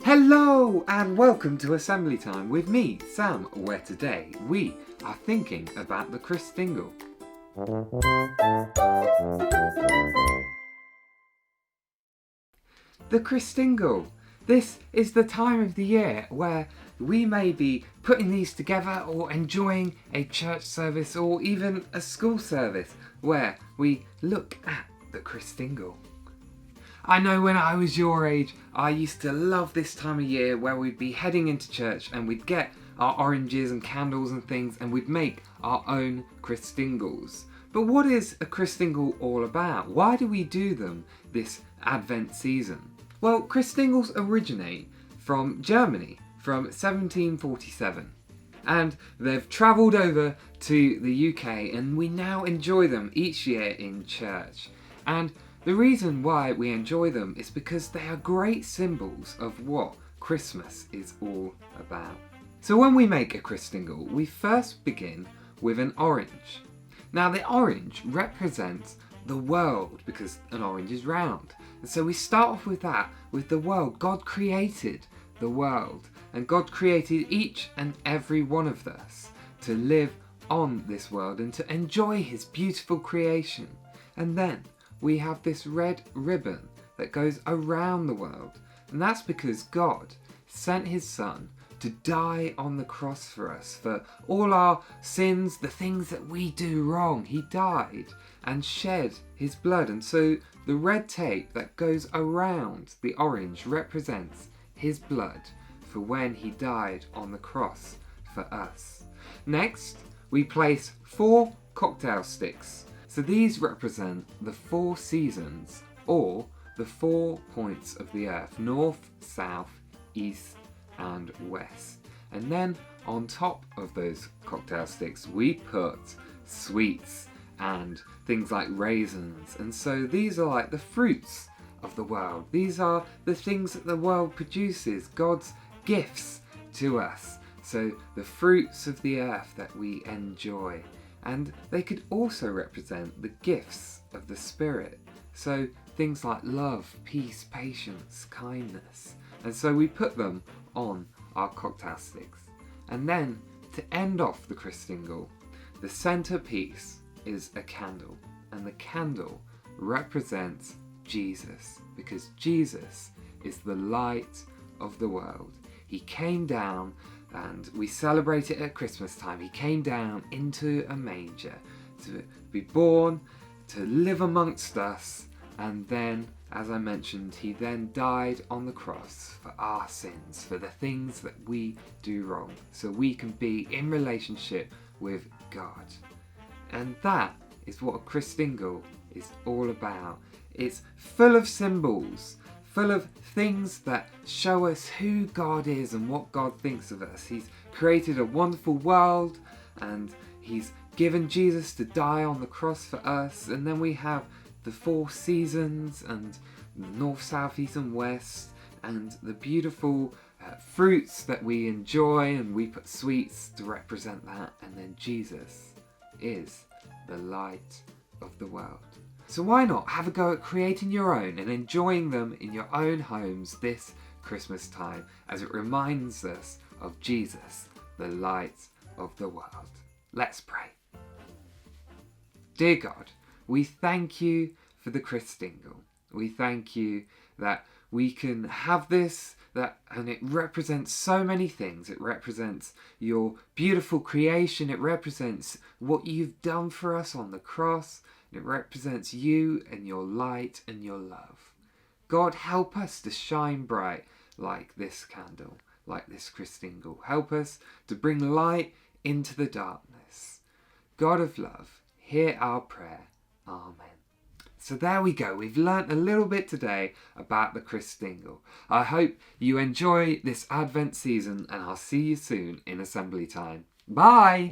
Hello and welcome to Assembly Time with me, Sam, where today we are thinking about the Christingle. The Christingle. This is the time of the year where we may be putting these together or enjoying a church service or even a school service where we look at the Christingle. I know when I was your age, I used to love this time of year where we'd be heading into church and we'd get our oranges and candles and things and we'd make our own Christingles. But what is a Christingle all about? Why do we do them this Advent season? Well, Christingles originate from Germany from 1747 and they've travelled over to the UK and we now enjoy them each year in church. And the reason why we enjoy them is because they are great symbols of what Christmas is all about. So when we make a Christingle, we first begin with an orange. Now the orange represents the world because an orange is round. And so we start off with that, with the world. God created the world and God created each and every one of us to live on this world and to enjoy his beautiful creation. And then we have this red ribbon that goes around the world. And that's because God sent his son to die on the cross for us, for all our sins, the things that we do wrong. He died and shed his blood. And so the red tape that goes around the orange represents his blood for when he died on the cross for us. Next, we place 4 cocktail sticks. So these represent the 4 seasons or the 4 points of the earth, north, south, east and west. And then on top of those cocktail sticks we put sweets and things like raisins. And so these are like the fruits of the world. These are the things that the world produces, God's gifts to us. So the fruits of the earth that we enjoy. And they could also represent the gifts of the Spirit. So things like love, peace, patience, kindness. And so we put them on our cocktail sticks. And then to end off the Christingle, the centerpiece is a candle. And the candle represents Jesus because Jesus is the light of the world. He came down and we celebrate it at Christmas time. He came down into a manger to be born, to live amongst us, and then, as I mentioned, he then died on the cross for our sins, for the things that we do wrong, so we can be in relationship with God. And that is what a Christingle is all about. It's full of symbols, full of things that show us who God is and what God thinks of us. He's created a wonderful world and he's given Jesus to die on the cross for us. And then we have the 4 seasons and north, south, east and west and the beautiful fruits that we enjoy, and we put sweets to represent that. And then Jesus is the light of the world. So why not have a go at creating your own and enjoying them in your own homes this Christmas time as it reminds us of Jesus, the light of the world. Let's pray. Dear God, we thank you for the Christingle. We thank you that we can have this, and it represents so many things. It represents your beautiful creation. It represents what you've done for us on the cross. It represents you and your light and your love. God, help us to shine bright like this candle, like this Christingle. Help us to bring light into the darkness. God of love, hear our prayer. Amen. So there we go. We've learnt a little bit today about the Christingle. I hope you enjoy this Advent season and I'll see you soon in Assembly Time. Bye!